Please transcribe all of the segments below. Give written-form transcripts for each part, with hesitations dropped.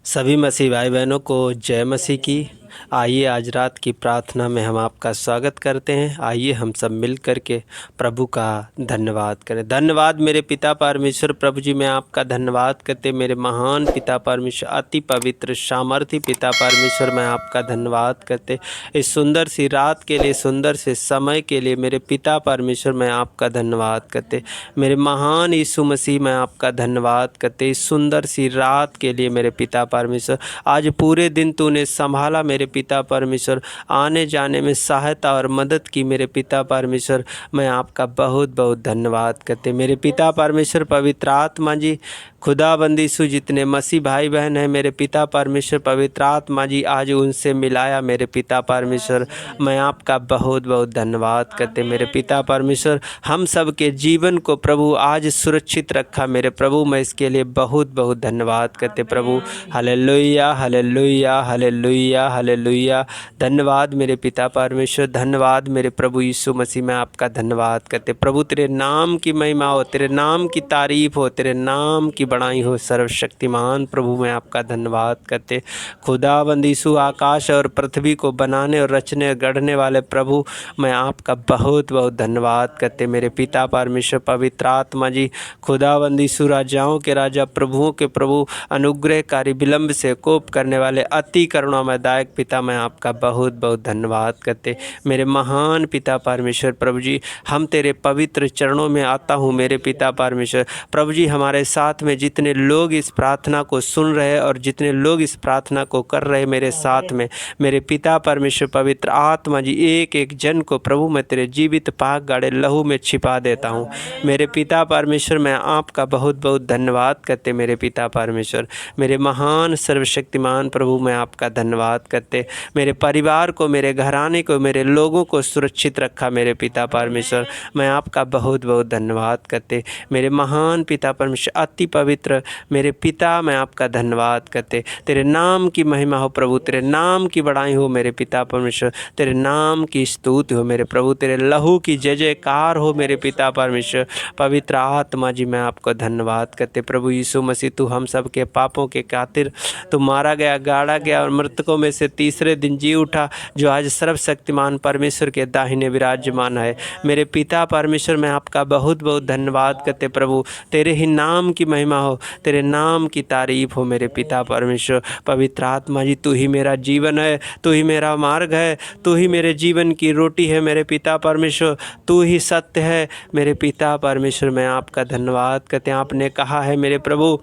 सभी मसीह भाई बहनों को जय मसीह की। आइए आज रात की प्रार्थना में हम आपका स्वागत करते हैं। आइए हम सब मिल कर के प्रभु का धन्यवाद करें। धन्यवाद मेरे पिता परमेश्वर। प्रभु जी मैं आपका धन्यवाद करते, मेरे महान पिता परमेश्वर, अति पवित्र सामर्थी पिता परमेश्वर, मैं आपका धन्यवाद करते इस सुंदर सी रात के लिए, सुंदर से समय के लिए। मेरे पिता परमेश्वर मैं आपका धन्यवाद करते, मेरे महान यीशु मसीह मैं आपका धन्यवाद करते इस सुंदर सी रात के लिए। मेरे पिता परमेश्वर आज पूरे दिन तूने संभाला मेरे पिता परमेश्वर, आने जाने में सहायता और मदद की। मेरे पिता परमेश्वर मैं आपका बहुत बहुत धन्यवाद करते। मेरे पिता परमेश्वर पवित्र आत्मा जी, खुदाबंदी यीशु, जितने मसीह भाई बहन हैं मेरे पिता परमेश्वर पवित्र आत्मा जी आज उनसे मिलाया। मेरे पिता परमेश्वर मैं आपका बहुत बहुत धन्यवाद करते। मेरे पिता परमेश्वर हम सब के जीवन को प्रभु आज सुरक्षित रखा। मेरे प्रभु मैं इसके लिए बहुत बहुत धन्यवाद करते प्रभु। Hallelujah hallelujah hallelujah hallelujah. धन्यवाद मेरे पिता परमेश्वर, धन्यवाद मेरे प्रभु यीशु मसीह, मैं आपका धन्यवाद करते प्रभु। तेरे नाम की महिमा हो, तेरे नाम की तारीफ हो, तेरे नाम की बड़ाई हो सर्वशक्तिमान प्रभु। मैं आपका धन्यवाद करते खुदाबंद यीशु, आकाश और पृथ्वी को बनाने और रचने और गढ़ने वाले प्रभु, मैं आपका बहुत बहुत धन्यवाद करते। मेरे पिता परमेश्वर पवित्र आत्मा जी, खुदाबंद यीशु, राजाओं के राजा, प्रभुओं के प्रभु, अनुग्रहकारी, विलंब से कोप करने वाले, अति करुणामय दायक पिता, मैं आपका बहुत बहुत धन्यवाद करते। मेरे महान पिता परमेश्वर प्रभु जी, हम तेरे पवित्र चरणों में आता हूँ। मेरे पिता परमेश्वर प्रभु जी, हमारे साथ में जितने लोग इस प्रार्थना को सुन रहे हैं और जितने लोग इस प्रार्थना को कर रहे हैं मेरे साथ में, मेरे पिता परमेश्वर पवित्र आत्मा जी, एक एक जन को प्रभु मैं तेरे जीवित पाक गाड़े लहू में छिपा देता हूँ। मेरे पिता परमेश्वर मैं आपका बहुत बहुत धन्यवाद करते। मेरे पिता परमेश्वर, मेरे महान सर्वशक्तिमान प्रभु, मैं आपका धन्यवाद करते। मेरे परिवार को, मेरे घराने को, मेरे लोगों को सुरक्षित रखा। मेरे पिता परमेश्वर मैं आपका बहुत बहुत धन्यवाद करते। मेरे महान पिता परमेश्वर अति पवित्र मेरे पिता, मैं आपका धन्यवाद करते। तेरे नाम की महिमा हो प्रभु, तेरे नाम की बड़ाई हो मेरे पिता परमेश्वर, तेरे नाम की स्तुति हो मेरे प्रभु, तेरे लहू की जय जयकार हो मेरे पिता परमेश्वर पवित्र आत्मा जी, मैं आपको धन्यवाद करते प्रभु यीशु मसीह। तू हम सब के पापों के खातिर तू मारा गया, गाड़ा गया और मृतकों में से तीसरे दिन जी उठा, जो आज सर्वशक्तिमान परमेश्वर के दाहिने विराजमान है। मेरे पिता परमेश्वर मैं आपका बहुत बहुत धन्यवाद करते प्रभु। तेरे ही नाम की महिमा हो, तेरे नाम की तारीफ हो मेरे पिता परमेश्वर पवित्र आत्मा जी। तू ही मेरा जीवन है, तू ही मेरा मार्ग है, तू ही मेरे जीवन की रोटी है मेरे पिता परमेश्वर, तू ही सत्य है मेरे पिता परमेश्वर। मैं आपका धन्यवाद करते हैं। आपने कहा है मेरे प्रभु,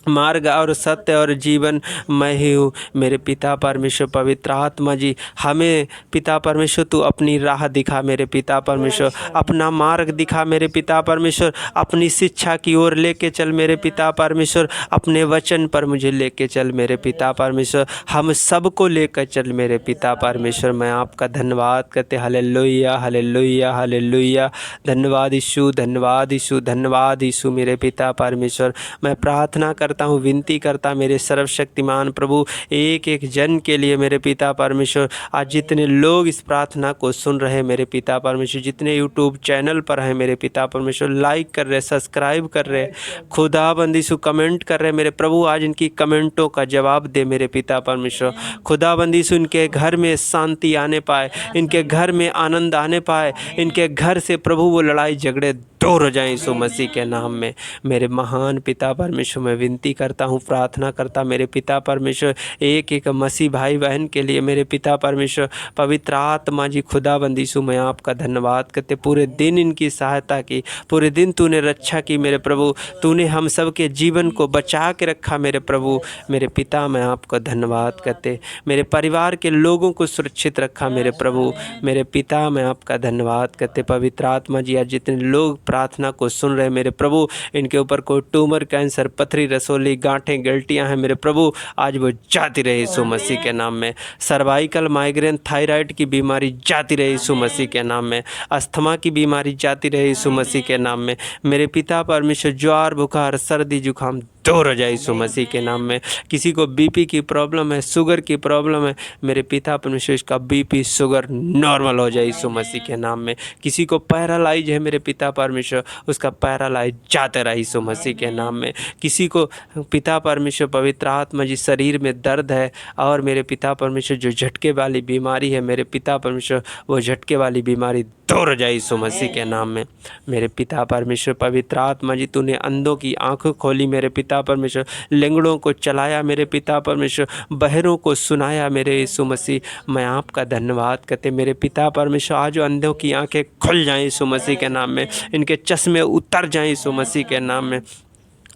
मार्ग और सत्य और जीवन मैं ही हूँ। मेरे पिता परमेश्वर पवित्र आत्मा जी, हमें पिता परमेश्वर तू अपनी राह दिखा मेरे पिता परमेश्वर, अपना मार्ग दिखा मेरे पिता परमेश्वर, अपनी शिक्षा की ओर लेके चल मेरे पिता परमेश्वर, अपने वचन पर मुझे लेके चल मेरे पिता परमेश्वर, हम सबको लेकर चल मेरे पिता परमेश्वर। मैं आपका धन्यवाद करते। Hallelujah hallelujah hallelujah. धन्यवाद यीशु, धन्यवाद यीशु, धन्यवाद यीशु मेरे पिता परमेश्वर। मैं प्रार्थना करता हूँ, विनती करता मेरे सर्वशक्तिमान प्रभु, एक एक जन के लिए मेरे पिता परमेश्वर। आज जितने लोग इस प्रार्थना को सुन रहे हैं मेरे पिता परमेश्वर, जितने यूट्यूब चैनल पर हैं मेरे पिता परमेश्वर, लाइक कर रहे, सब्सक्राइब कर रहे, खुदाबंदी से कमेंट कर रहे मेरे प्रभु, आज इनकी कमेंटों का जवाब दे मेरे पिता परमेश्वर। खुदाबंदी से इनके घर में शांति आने पाए, इनके घर में आनंद आने पाए, इनके घर से प्रभु वो लड़ाई झगड़े दूर हो जाएं यीशु मसीह के नाम में। मेरे महान पिता परमेश्वर मैं विनती करता हूँ, प्रार्थना करता मेरे पिता परमेश्वर, एक एक मसीह भाई बहन के लिए मेरे पिता परमेश्वर पवित्र आत्मा जी, खुदाबंदी यीशु मैं आपका धन्यवाद करते। पूरे दिन इनकी सहायता की, पूरे दिन तूने रक्षा की मेरे प्रभु, तूने हम सब के जीवन को बचा के रखा मेरे प्रभु। मेरे पिता मैं आपका धन्यवाद करते। मेरे परिवार के लोगों को सुरक्षित रखा मेरे प्रभु। मेरे पिता मैं आपका धन्यवाद करते पवित्र आत्मा जी। आज जितने लोग प्रार्थना को सुन रहे मेरे प्रभु, इनके ऊपर कोई ट्यूमर, कैंसर, पथरी, रसोली, गांठें, गलटियां हैं मेरे प्रभु, आज वो जाती रहे यीशु मसीह के नाम में। सर्वाइकल, माइग्रेन, थायराइड की बीमारी जाती रहे यीशु मसीह के नाम में। अस्थमा की बीमारी जाती रहे यीशु मसीह के नाम में। मेरे पिता परमेश्वर ज्वार, बुखार, सर्दी, जुकाम दूर हो जाए यीशु मसीह के नाम में। किसी को बीपी की प्रॉब्लम है, शुगर की प्रॉब्लम है, मेरे पिता परमेश्वर इसका बीपी शुगर नॉर्मल हो जाए यीशु मसीह के नाम में। किसी को पैरालाइज है मेरे पिता परमेश्वर, उसका पैरालाइज जाते रहा यीशु मसीह के नाम में। किसी को पिता परमेश्वर पवित्र आत्मा जी शरीर में दर्द है और मेरे पिता परमेश्वर जो झटके वाली बीमारी है, मेरे पिता परमेश्वर वो झटके वाली बीमारी दूर हो जाए यीशु मसीह के नाम में। मेरे पिता परमेश्वर पवित्र आत्मा जी तूने अंधों की आंखें खोली मेरे पिता परमेश्वर, लंगड़ों को चलाया मेरे पिता परमेश्वर, बहरों को सुनाया मेरे यीशु मसीह। मैं आपका धन्यवाद करते मेरे पिता परमेश्वर, आज अंधों की आंखें खुल जाएं यीशु मसीह के नाम में, इनके चश्मे उतर जाएं यीशु मसीह के नाम में।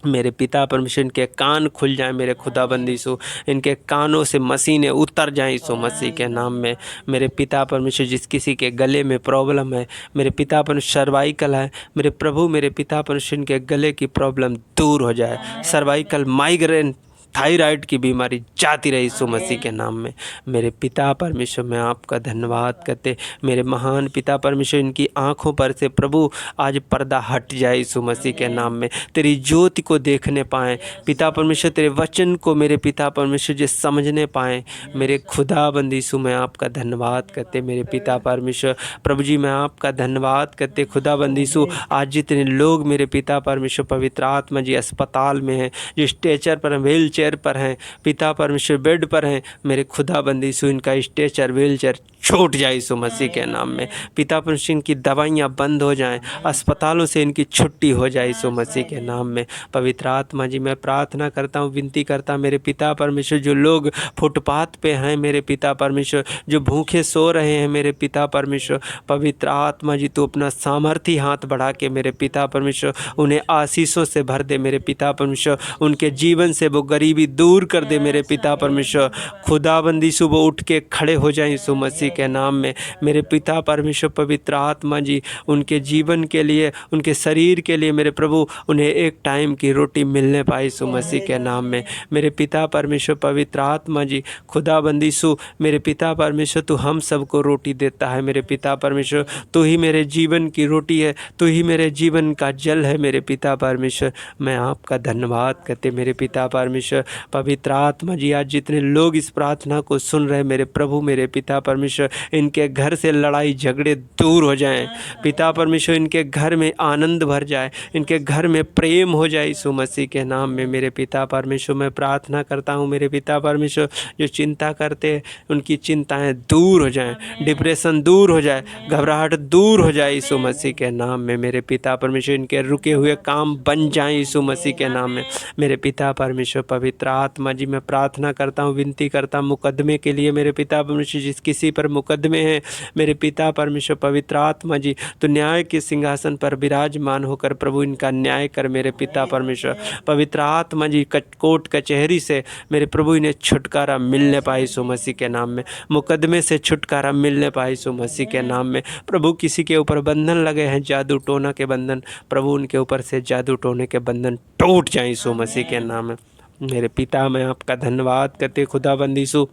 मेरे पिता परमेश्वर इनके कान खुल जाएं मेरे खुदाबंद यीशु, इनके कानों से मशीनें उतर जाएं यीशु मसीह के नाम में। मेरे पिता परमेश्वर जिस किसी के गले में प्रॉब्लम है, मेरे पिता परमेश्वर सर्वाइकल है, मेरे प्रभु मेरे पिता परमेश्वर इनके गले की प्रॉब्लम दूर हो जाए। सर्वाइकल, माइग्रेन, थायराइड की बीमारी जाती रही यीशु मसीह के नाम में। मेरे पिता परमेश्वर मैं आपका धन्यवाद करते मेरे महान पिता परमेश्वर, इनकी आंखों पर से प्रभु आज पर्दा हट जाए यीशु मसीह के नाम में, तेरी ज्योति को देखने पाएँ पिता परमेश्वर, तेरे वचन को मेरे पिता परमेश्वर जो समझने पाएँ। मेरे खुदाबंद यीशु मैं आपका धन्यवाद करते मेरे पिता परमेश्वर, प्रभु जी मैं आपका धन्यवाद करते खुदाबंद यीशु। आज जितने लोग मेरे पिता परमेश्वर पवित्र आत्मा जी अस्पताल में हैं, जो स्ट्रेचर पर व्हील चेयर पर हैं, पिता परमेश्वर बेड पर हैं, मेरे खुदाबंद यीशु इनका स्ट्रेचर व्हील चेयर छूट जाए यीशु मसीह के नाम में। पिता परमेश्वर इनकी दवाइयाँ बंद हो जाएं, अस्पतालों से इनकी छुट्टी हो जाए यीशु मसीह के नाम में। पवित्र आत्मा जी मैं प्रार्थना करता हूँ, विनती करता हूँ मेरे पिता परमेश्वर, जो लोग फुटपाथ पे हैं मेरे पिता परमेश्वर, जो भूखे सो रहे हैं मेरे पिता परमेश्वर, पवित्र आत्मा जी तू अपना सामर्थी हाथ बढ़ा के मेरे पिता परमेश्वर उन्हें आशीषों से भर दे मेरे पिता परमेश्वर, उनके जीवन से वो गरीबी दूर कर दे मेरे पिता परमेश्वर। खुदाबंद यीशु वो उठ के खड़े हो जाए यीशु मसीह के नाम में। मेरे पिता परमेश्वर पवित्र आत्मा जी उनके जीवन के लिए, उनके शरीर के लिए मेरे प्रभु उन्हें एक टाइम की रोटी मिलने पाए यीशु मसीह के नाम में। मेरे पिता परमेश्वर पवित्र आत्मा जी खुदाबंद यीशु मेरे पिता परमेश्वर तू हम सबको रोटी देता है मेरे पिता परमेश्वर, तू ही मेरे जीवन की रोटी है, तू ही मेरे जीवन का जल है मेरे पिता परमेश्वर। मैं आपका धन्यवाद करते मेरे पिता परमेश्वर पवित्र आत्मा जी। आज जितने लोग इस प्रार्थना को सुन रहे मेरे प्रभु मेरे पिता परमेश्वर, इनके घर से लड़ाई झगड़े दूर हो जाएं पिता परमेश्वर, इनके घर में आनंद भर जाए, इनके घर में प्रेम हो जाए यीशु मसीह के नाम में। मेरे पिता परमेश्वर मैं प्रार्थना करता हूँ मेरे पिता परमेश्वर, जो चिंता करते हैं उनकी चिंताएं दूर हो जाएं, डिप्रेशन दूर हो जाए, घबराहट दूर हो जाए यीशु मसीह के नाम में। मेरे पिता परमेश्वर इनके रुके हुए काम बन जाएं यीशु मसीह के नाम में। मेरे पिता परमेश्वर पवित्र आत्मा जी मैं प्रार्थना करता हूँ, विनती करता हूँ मुकदमे के लिए मेरे पिता परमेश्वर, जिस किसी पर मुकदमे हैं मेरे पिता परमेश्वर पवित्र आत्मा जी तो न्याय के सिंहासन पर विराजमान होकर प्रभु इनका न्याय कर मेरे पिता परमेश्वर पवित्र आत्मा जी। कोर्ट कचहरी से मेरे प्रभु इन्हें छुटकारा मिलने पाए यीशु मसीह के नाम में, मुकदमे से छुटकारा मिलने पाए यीशु मसीह के नाम में। प्रभु किसी के ऊपर बंधन लगे हैं, जादू टोना के बंधन, प्रभु उनके ऊपर से जादू टोने के बंधन टूट जाए यीशु मसीह के नाम में। मेरे पिता मैं आपका धन्यवाद करते खुदाबंद यीशु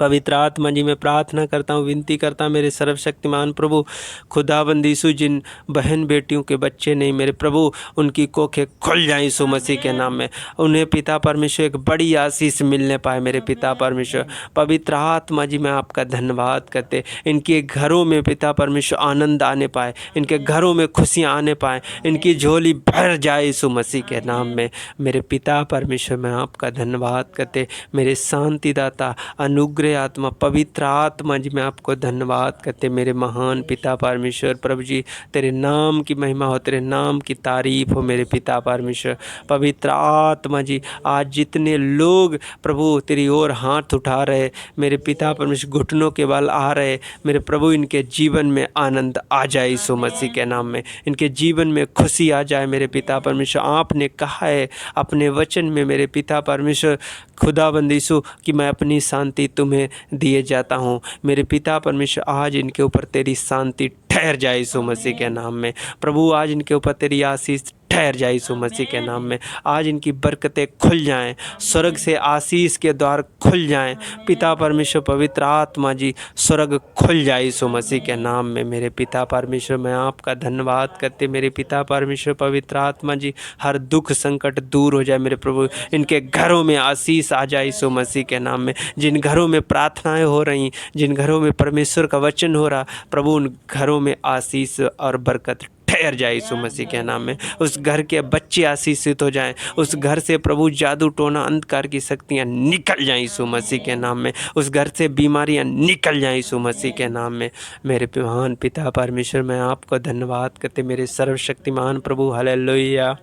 पवित्र आत्मा जी मैं प्रार्थना करता हूँ, विनती करता हूँ मेरे सर्वशक्तिमान प्रभु खुदाबंद यीशु, जिन बहन बेटियों के बच्चे नहीं मेरे प्रभु उनकी कोखें खुल जाएं यीशु मसीह के नाम में, उन्हें पिता परमेश्वर एक बड़ी आशीष मिलने पाए मेरे पिता परमेश्वर पवित्र आत्मा जी मैं आपका धन्यवाद करते। इनके घरों में पिता परमेश्वर आनंद आने पाए, इनके घरों में खुशियाँ आने पाए, इनकी झोली भर जाए यीशु मसीह के नाम में। मेरे पिता परमेश्वर मैं आपका धन्यवाद करते, मेरे शांतिदाता अनुग्रह आत्मा पवित्र आत्मा जी मैं आपको धन्यवाद करते मेरे महान पिता परमेश्वर। प्रभु जी तेरे नाम की महिमा हो, तेरे नाम की तारीफ हो मेरे पिता परमेश्वर पवित्र आत्मा जी। आज जितने लोग प्रभु तेरी ओर हाथ उठा रहे मेरे पिता परमेश्वर, घुटनों के बल आ रहे मेरे प्रभु, इनके जीवन में आनंद आ जाए यीशु मसीह के नाम में, इनके जीवन में खुशी आ जाए मेरे पिता परमेश्वर। आपने कहा है अपने वचन में मेरे पिता परमेश्वर खुदाबंद यीशु कि मैं अपनी शांति तुम्हें दिए जाता हूँ मेरे पिता परमेश्वर। आज इनके ऊपर तेरी शांति ठहर जाए यीशु मसीह के नाम में प्रभु, आज इनके ऊपर तेरी आशीष ठहर जाए यीशु मसीह के नाम में। आज इनकी बरकतें खुल जाएं, स्वर्ग से आशीष के द्वार खुल जाएं। पिता परमेश्वर पवित्र आत्मा जी, स्वर्ग खुल जाए यीशु मसीह के नाम में। मेरे पिता परमेश्वर, मैं आपका धन्यवाद करते मेरे पिता परमेश्वर पवित्र आत्मा जी, हर दुख संकट दूर हो जाए मेरे प्रभु। इनके घरों में आशीष आ जाए यीशु मसीह के नाम में। जिन घरों में प्रार्थनाएं हो रही, जिन घरों में परमेश्वर का वचन हो रहा, प्रभु उन घरों में आशीष और बरकत ठहर जाए यीशु मसीह के नाम में। उस घर के बच्चे आशीषित हो जाएं, उस घर से प्रभु जादू टोना अंधकार की शक्तियां निकल जाएं यीशु मसीह के नाम में। उस घर से बीमारियां निकल जाएं यीशु मसीह के नाम में। मेरे महान पिता परमेश्वर, मैं आपको धन्यवाद करते मेरे सर्वशक्तिमान प्रभु। Hallelujah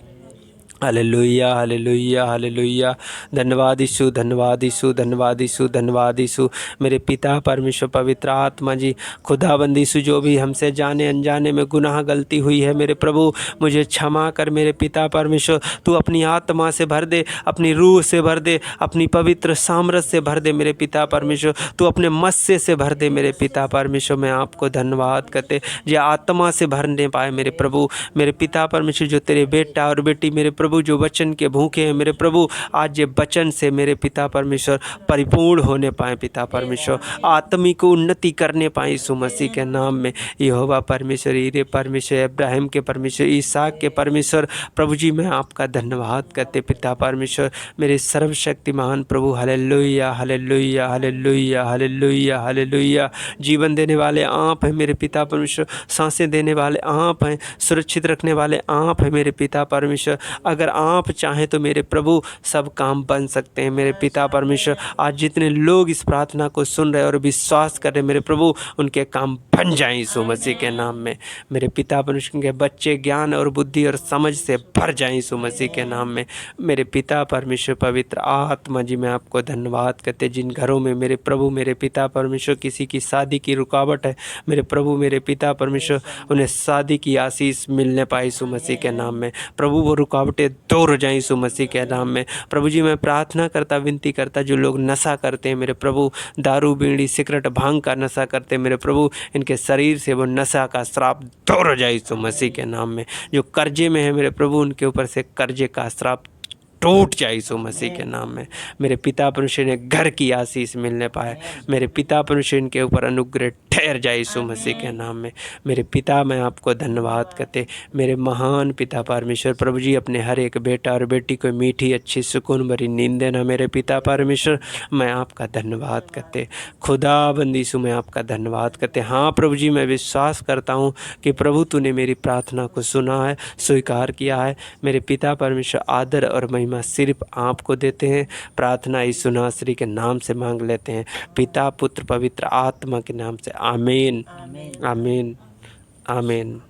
hallelujah hallelujah hallelujah. धन्यवाद यीशु, धन्यवाद यीशु, धन्यवाद यीशु, धन्यवाद यीशु। मेरे पिता परमेश्वर पवित्र आत्मा जी, खुदाबंद यीशु, जो भी हमसे जाने अनजाने में गुनाह गलती हुई है मेरे प्रभु, मुझे क्षमा कर मेरे पिता परमेश्वर। तू अपनी आत्मा से भर दे, अपनी रूह से भर दे, अपनी पवित्र सामर्थ से भर दे मेरे पिता परमेश्वर। तू अपने मत्स्य से भर दे मेरे पिता परमेश्वर। मैं आपको धन्यवाद करते जो आत्मा से भरने पाए मेरे प्रभु। मेरे पिता परमेश्वर, जो तेरे बेटा और बेटी मेरे प्रभु जो वचन के भूखे हैं मेरे प्रभु, आज ये वचन से मेरे पिता परमेश्वर परिपूर्ण होने पाए पिता परमेश्वर, आत्मिक उन्नति करने पाए यीशु मसीह के नाम में। यहोवा परमेश्वर, हीरे परमेश्वर, इब्राहिम के परमेश्वर, इसहाक के परमेश्वर, प्रभु जी मैं आपका धन्यवाद करते पिता परमेश्वर, मेरे सर्वशक्तिमान प्रभु। Hallelujah hallelujah hallelujah hallelujah hallelujah. जीवन देने वाले आप हैं मेरे पिता परमेश्वर, सांसें देने वाले आप हैं, सुरक्षित रखने वाले आप हैं मेरे पिता परमेश्वर। अगर आप चाहें तो मेरे प्रभु सब काम बन सकते हैं मेरे पिता परमेश्वर। आज जितने लोग इस प्रार्थना को सुन रहे और विश्वास कर रहे मेरे प्रभु, उनके काम बन जाएं यीशु मसीह के नाम में। मेरे पिता परमेश्वर के बच्चे ज्ञान और बुद्धि और समझ से भर जाएं यीशु मसीह के नाम में। मेरे पिता परमेश्वर पवित्र आत्मा जी, मैं आपको धन्यवाद करते। जिन घरों में मेरे प्रभु मेरे पिता परमेश्वर किसी की शादी की रुकावट है मेरे प्रभु मेरे पिता परमेश्वर, उन्हें शादी की आशीष मिलने पाए यीशु मसीह के नाम में। प्रभु वो रुकावटें दूर हो जाएं यीशु मसीह के नाम में। प्रभु जी मैं प्रार्थना करता विनती करता, जो लोग नशा करते हैं मेरे प्रभु, दारू बीड़ी सिगरेट भांग का नशा करते हैं मेरे प्रभु, इनके शरीर से वो नशा का श्राप दूर हो जाए यीशु मसीह के नाम में। जो कर्जे में है मेरे प्रभु, उनके ऊपर से कर्जे का श्राप टूट जाए यीशु मसीह के नाम में। मेरे पिता परमेश्वर ने घर की आशीष मिलने पाए, मेरे पिता परमेश्वर इनके ऊपर अनुग्रह ठहर जाए यीशु मसीह के नाम में। मेरे पिता मैं आपको धन्यवाद करते मेरे महान पिता परमेश्वर। प्रभु जी अपने हर एक बेटा और बेटी को मीठी अच्छी सुकून भरी नींद देना मेरे पिता परमेश्वर। मैं आपका धन्यवाद करते खुदाबंद यीशु, मैं आपका धन्यवाद करते। हाँ प्रभु जी, मैं विश्वास करता हूँ कि प्रभु तूने मेरी प्रार्थना को सुना है, स्वीकार किया है मेरे पिता परमेश्वर। आदर और महिमा सिर्फ आपको देते हैं। प्रार्थना यीशु नासरी के नाम से मांग लेते हैं, पिता पुत्र पवित्र आत्मा के नाम से। आमीन आमीन आमीन।